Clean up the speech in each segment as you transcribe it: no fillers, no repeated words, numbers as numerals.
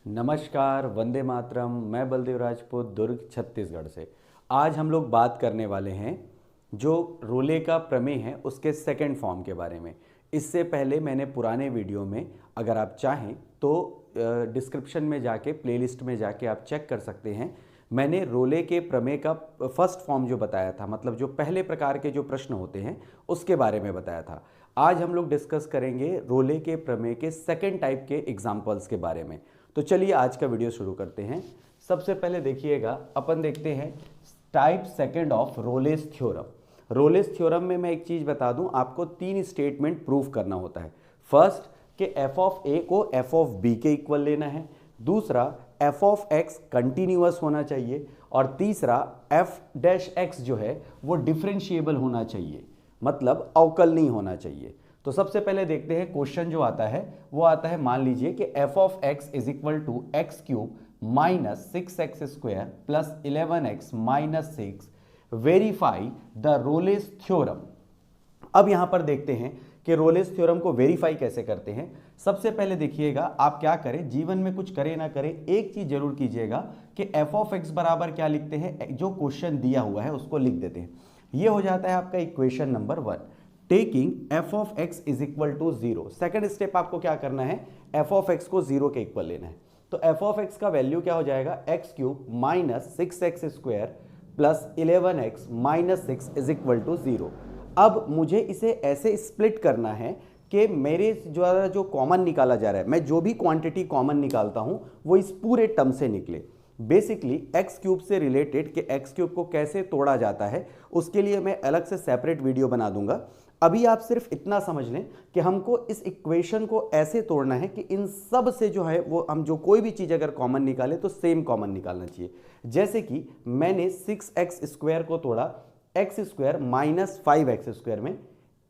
नमस्कार, वंदे मातरम। मैं बलदेव राजपूत, दुर्ग, छत्तीसगढ़ से। आज हम लोग बात करने वाले हैं जो रोले का प्रमेय है उसके सेकंड फॉर्म के बारे में। इससे पहले मैंने पुराने वीडियो में, अगर आप चाहें तो डिस्क्रिप्शन में जाके, प्लेलिस्ट में जाके आप चेक कर सकते हैं। मैंने रोले के प्रमेय का फर्स्ट फॉर्म जो बताया था, मतलब जो पहले प्रकार के जो प्रश्न होते हैं उसके बारे में बताया था। आज हम लोग डिस्कस करेंगे रोले के प्रमेय के सेकंड टाइप के एग्जाम्पल्स के बारे में। तो चलिए आज का वीडियो शुरू करते हैं। सबसे पहले देखिएगा, अपन देखते हैं type second of Rolle's theorem. Rolle's theorem में मैं एक चीज बता दूं, आपको 3 स्टेटमेंट प्रूव करना होता है। फर्स्ट कि एफ ऑफ ए को एफ ऑफ बी के इक्वल लेना है, दूसरा एफ ऑफ एक्स कंटिन्यूअस होना चाहिए, और तीसरा एफ डैश एक्स जो है वो डिफरेंशिएबल होना चाहिए, मतलब अवकलनीय होना चाहिए। तो सबसे पहले देखते हैं क्वेश्चन जो आता है वो आता है, मान लीजिए कि f of x is equal to x cube minus 6x square plus 11x minus 6, verify the Rolle's theorem. अब यहां पर देखते हैं कि रोलेस थ्योरम को वेरीफाई कैसे करते हैं। सबसे पहले देखिएगा, आप क्या करें, जीवन में कुछ करें ना करें, एक चीज जरूर कीजिएगा कि एफ ऑफ एक्स बराबर क्या लिखते हैं, जो क्वेश्चन दिया हुआ है उसको लिख देते हैं। यह हो जाता है आपका equation number 1। Taking f of x is equal to 0। Second step आपको क्या करना है, एफ ऑफ एक्स को 0 के इक्वल लेना है। तो एफ ऑफ एक्स का वैल्यू क्या हो जाएगा, x cube minus 6x square plus 11x minus 6 is equal to 0। अब मुझे इसे ऐसे स्प्लिट करना है कि मेरे जो कॉमन निकाला जा रहा है, मैं जो भी क्वांटिटी कॉमन निकालता हूं वो इस पूरे टर्म से निकले। बेसिकली एक्स क्यूब से रिलेटेड कि एक्स क्यूब को कैसे तोड़ा जाता है उसके लिए मैं अलग से सेपरेट वीडियो बना दूंगा। अभी आप सिर्फ इतना समझ लें कि हमको इस इक्वेशन को ऐसे तोड़ना है कि इन सब से जो है वो हम जो कोई भी चीज अगर कॉमन निकाले तो सेम कॉमन निकालना चाहिए। जैसे कि मैंने 6x स्क्वायर को तोड़ा x square minus 5x square में,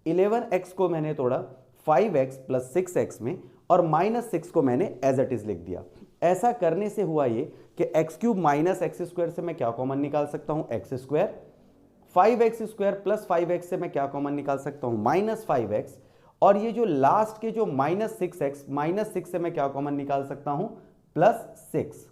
11x को मैंने तोड़ा 5x प्लस 6x में, और माइनस 6 को मैंने एज इट इज लिख दिया। ऐसा करने से हुआ ये कि x cube minus x square से मैं क्या कॉमन निकाल सकता हूं, x square. 5x square plus 5x से मैं क्या कॉमन निकाल सकता हूं, माइनस 5x। और ये जो लास्ट के जो माइनस 6x, माइनस 6 से मैं क्या कॉमन निकाल सकता हूं, प्लस 6।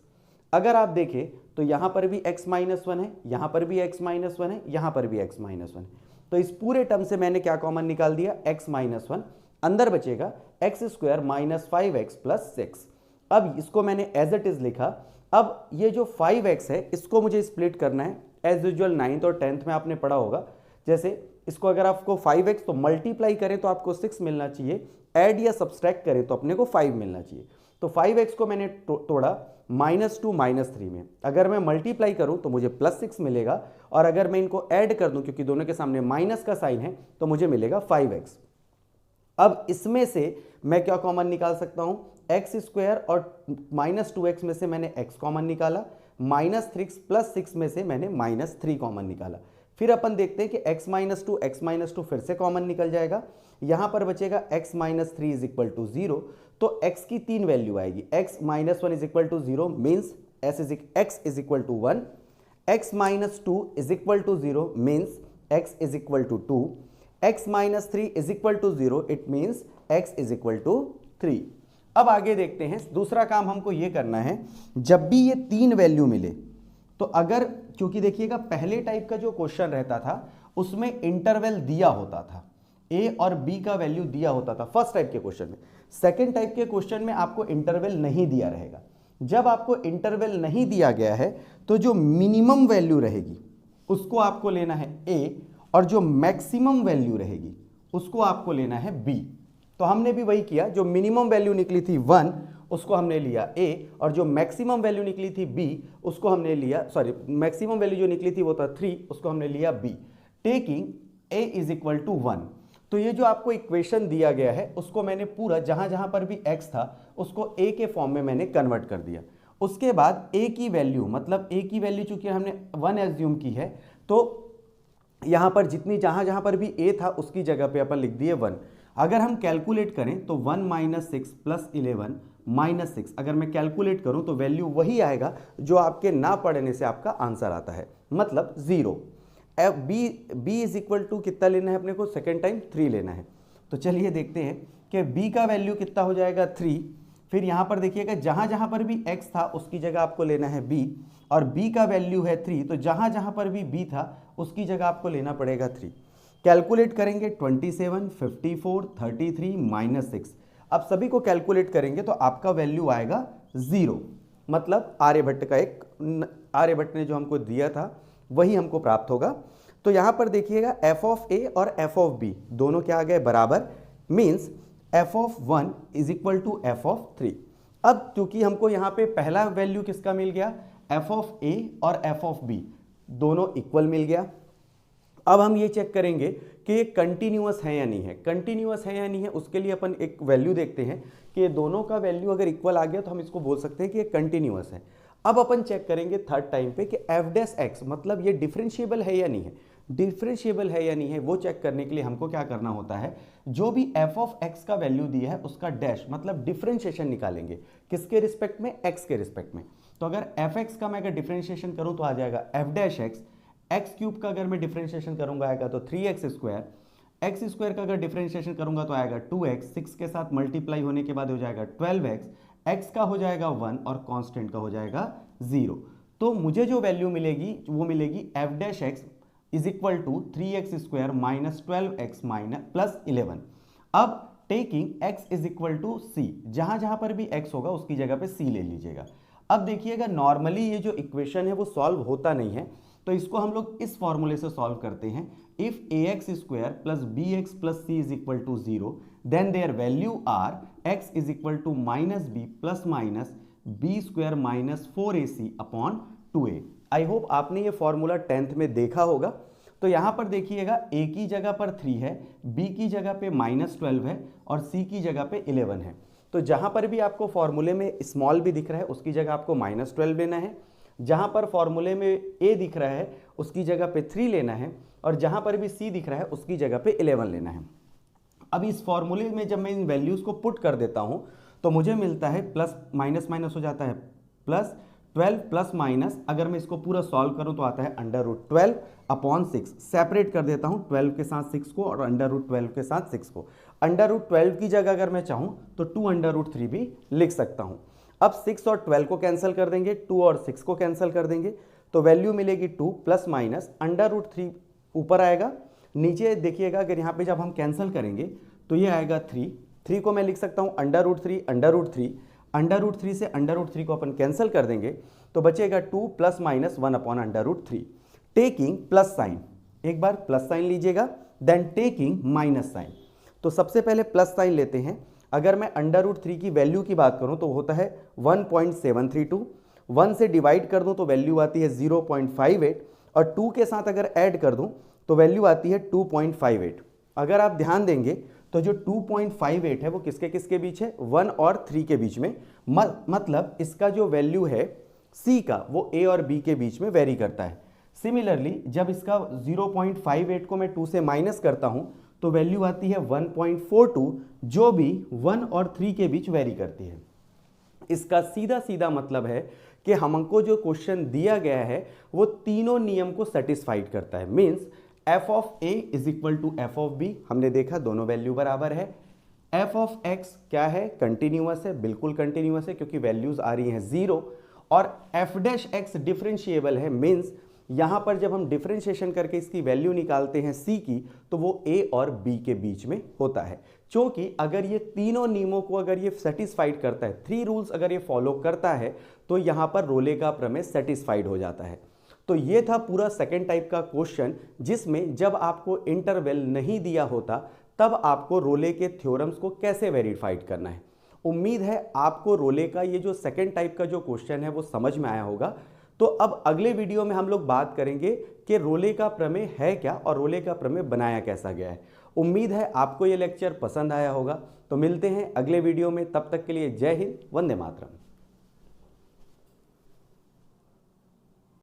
अगर आप देखें तो यहां पर भी x माइनस 1 है, यहां पर भी x माइनस 1 है, यहां पर भी x माइनस 1 है। तो इस पूरे टर्म से मैंने क्या कॉमन निकाल दिया, x माइनस 1। अंदर बचेगा x square minus 5x plus 6। अब इसको मैंने एज इट इज लिखा। अब ये जो 5x है इसको मुझे स्प्लिट करना है। एज यूजुअल 9th और 10th में आपने पढ़ा होगा, जैसे इसको अगर आपको 5x तो मल्टीप्लाई करें तो आपको 6 मिलना चाहिए, ऐड या सब्सट्रैक्ट करें तो अपने को 5 मिलना चाहिए। तो 5x को मैंने तोड़ा -2 -3 में। अगर मैं मल्टीप्लाई करूं तो मुझे +6 मिलेगा, और अगर मैं इनको ऐड कर दूं क्योंकि दोनों के सामने माइनस का साइन है तो मुझे मिलेगा 5x। अब इसमें से मैं क्या कॉमन निकाल सकता हूं, एक्स स्क्वायर और -2x में से मैंने x कॉमन निकाला, -3 प्लस 6 में से मैंने -3 कॉमन निकाला। फिर अपन देखते हैं कि x -2 फिर से कॉमन निकल जाएगा। यहां पर बचेगा x -3 इज इक्वल टू 0। तो x की 3 वैल्यू आएगी, x -1 is equal to 0 means x is equal to 1, x -2 is equal to 0 means x is equal to 2, x -3 is equal to 0 it means x is equal to 3। अब आगे देखते हैं, दूसरा काम हमको यह करना है, जब भी ये 3 वैल्यू मिले तो अगर, क्योंकि देखिएगा पहले टाइप का जो क्वेश्चन रहता था उसमें इंटरवल दिया होता था, ए और बी का वैल्यू दिया होता था फर्स्ट टाइप के क्वेश्चन में। सेकंड टाइप के क्वेश्चन में आपको इंटरवल नहीं दिया रहेगा। जब आपको इंटरवल नहीं दिया गया है तो जो मिनिमम वैल्यू रहेगी उसको आपको लेना है ए, और जो मैक्सिमम वैल्यू रहेगी उसको आपको लेना है बी। तो हमने भी वही किया, जो मिनिमम वैल्यू निकली थी 1 उसको हमने लिया ए, और जो मैक्सिमम वैल्यू निकली थी बी उसको हमने लिया, सॉरी मैक्सिमम वैल्यू जो निकली थी वो था 3, उसको हमने लिया b, taking a is equal to 1। तो ये जो आपको इक्वेशन दिया गया है उसको मैंने पूरा जहां जहां पर भी x था उसको a के फॉर्म में मैंने कन्वर्ट कर दिया। उसके बाद a की वैल्यू, मतलब a की वैल्यू चूंकि हमने 1 एज्यूम की है तो यहां पर जितनी जहां जहां पर भी a था उसकी जगह पे अपन लिख दिए 1। अगर हम कैलकुलेट करें तो 1 - 6 प्लस 11 -6, अगर मैं कैलकुलेट करूं तो वैल्यू वही आएगा जो आपके ना पढ़ने से आपका आंसर आता है, मतलब 0। बी इज इक्वल टू कितना लेना है अपने को, सेकेंड टाइम 3 लेना है। तो चलिए देखते हैं कि बी का वैल्यू कितना हो जाएगा 3, फिर यहाँ पर देखिएगा जहाँ जहाँ पर भी x था उसकी जगह आपको लेना है b, और b का वैल्यू है 3, तो जहाँ जहाँ पर भी b था उसकी जगह आपको लेना पड़ेगा 3। कैलकुलेट करेंगे 27, 54, 33 माइनस 6। अब सभी को कैलकुलेट करेंगे तो आपका वैल्यू आएगा 0, मतलब आर्यभट्ट का आर्यभट्ट ने जो हमको दिया था वही हमको प्राप्त होगा। तो यहाँ पर देखिएगा f ऑफ a और f ऑफ b दोनों क्या आ गए बराबर, means f of 1 is equal to f of 3। अब क्योंकि हमको यहाँ पे पहला वैल्यू किसका मिल गया, f ऑफ a और f ऑफ b दोनों इक्वल मिल गया। अब हम ये चेक करेंगे कि ये कंटिन्यूअस है या नहीं है। कंटिन्यूअस है या नहीं है उसके लिए अपन एक वैल्यू देखते हैं कि ये दोनों का वैल्यू अगर इक्वल आ गया तो हम इसको बोल सकते हैं कि ये कंटिन्यूअस है। अब अपन चेक करेंगे थर्ड टाइम पे कि एफ डैश एक्स मतलब ये डिफरेंशिएबल है या नहीं है। डिफरेंशिएबल है या नहीं है वो चेक करने के लिए हमको क्या करना होता है, जो भी एफ ऑफ एक्स का वैल्यू दिया है उसका डैश मतलब डिफरेंशिएशन निकालेंगे, किसके रिस्पेक्ट में, एक्स के रिस्पेक्ट में। तो अगर एफ एक्स का मैं अगर डिफरेंशिएशन करूं तो आ जाएगा F dash x, x cube का अगर मैं डिफरेंशिएशन करूंगा आएगा तो 3x स्क्वायर, एक्स स्क्वायर का अगर डिफरेंशिएशन करूंगा तो आएगा 2x, 6 के साथ मल्टीप्लाई होने के बाद हो जाएगा 12x, x का हो जाएगा 1 और कांस्टेंट का हो जाएगा 0। तो मुझे जो वैल्यू मिलेगी वो मिलेगी f dash x is equal to 3x square minus 12x minus plus 11। अब taking x is equal to c, जहां जहां पर भी x होगा उसकी जगह पे c ले लीजिएगा। अब देखिएगा नॉर्मली ये जो इक्वेशन है वो सॉल्व होता नहीं है, तो इसको हम लोग इस फॉर्मूले से सॉल्व करते हैं। If ax square plus bx plus c is equal to 0 then their value are x is equal to minus b plus minus b square minus 4ac upon 2a। I hope आपने ये formula 10th में देखा होगा। तो यहाँ पर देखिएगा a की जगह पर 3 है, b की जगह पे -12 है और c की जगह पे 11 है। तो जहाँ पर भी आपको फॉर्मूले में स्मॉल भी दिख रहा है उसकी जगह आपको -12 लेना है, जहां पर फॉर्मूले में a दिख रहा है उसकी जगह पे 3 लेना है, और जहां पर भी c दिख रहा है उसकी जगह पे 11 लेना है। अब इस फॉर्मूले में जब मैं इन वैल्यूज को पुट कर देता हूं तो मुझे मिलता है प्लस माइनस माइनस हो जाता है प्लस 12 प्लस माइनस, अगर मैं इसको पूरा सॉल्व करूं तो आता है √12 अपॉन 6। सेपरेट कर देता हूं 12 के साथ 6 को और √12 के साथ 6 को। √12 की जगह अगर मैं चाहूं तो 2√3 भी लिख सकता हूं। अब 6 और 12 को कैंसिल कर देंगे, 2 और 6 को कैंसिल कर देंगे, तो वैल्यू मिलेगी 2 प्लस माइनस √3 ऊपर आएगा, नीचे देखिएगा अगर यहाँ पे जब हम कैंसिल करेंगे तो ये आएगा 3 को मैं लिख सकता हूँ √3 से √3 को अपन कैंसिल कर देंगे तो बचेगा 2 plus minus 1 upon √3। Taking plus sign, एक बार प्लस साइन लीजिएगा, देन टेकिंग माइनस साइन। तो सबसे पहले प्लस साइन लेते हैं। अगर मैं √3 की वैल्यू की बात करूं तो होता है 1.732, 1 से डिवाइड कर दूं तो वैल्यू आती है 0.58 और 2 के साथ अगर ऐड कर दूं तो वैल्यू आती है 2.58। अगर आप ध्यान देंगे तो जो 2.58 है वो किसके किसके बीच है, 1 और 3 के बीच में, मतलब इसका जो वैल्यू है c का वो a और b के बीच में वेरी करता है। सिमिलरली जब इसका 0.58 को मैं 2 से माइनस करता हूं तो वैल्यू आती है 1.42 जो भी 1 और 3 के बीच वेरी करती है। इसका सीधा सीधा मतलब है कि हमको जो क्वेश्चन दिया गया है वो तीनों नियम को सेटिस्फाइड करता है। Means f of a is equal to f of b, हमने देखा दोनों वैल्यू बराबर है। f ऑफ x क्या है, कंटिन्यूअस है, बिल्कुल कंटिन्यूअस है क्योंकि वैल्यूज आ रही हैं 0, और f डैश x डिफरेंशिएबल है। मींस यहां पर जब हम डिफरेंशिएशन करके इसकी वैल्यू निकालते हैं c की तो वो a और b के बीच में होता है। क्योंकि अगर ये तीनों नियमों को अगर ये सेटिस्फाइड करता है, 3 रूल्स अगर ये फॉलो करता है तो यहां पर रोले का प्रमेय सेटिस्फाइड हो जाता है। तो ये था पूरा सेकेंड टाइप का क्वेश्चन जिसमें जब आपको इंटरवल नहीं दिया होता तब आपको रोले के थ्योरम्स को कैसे वेरीफाइड करना है। उम्मीद है आपको रोले का ये जो सेकेंड टाइप का जो क्वेश्चन है वो समझ में आया होगा। तो अब अगले वीडियो में हम लोग बात करेंगे कि रोले का प्रमेय है क्या और रोले का प्रमेय बनाया कैसा गया है। उम्मीद है आपको ये लेक्चर पसंद आया होगा। तो मिलते हैं अगले वीडियो में, तब तक के लिए जय हिंद, वंदे मातरम।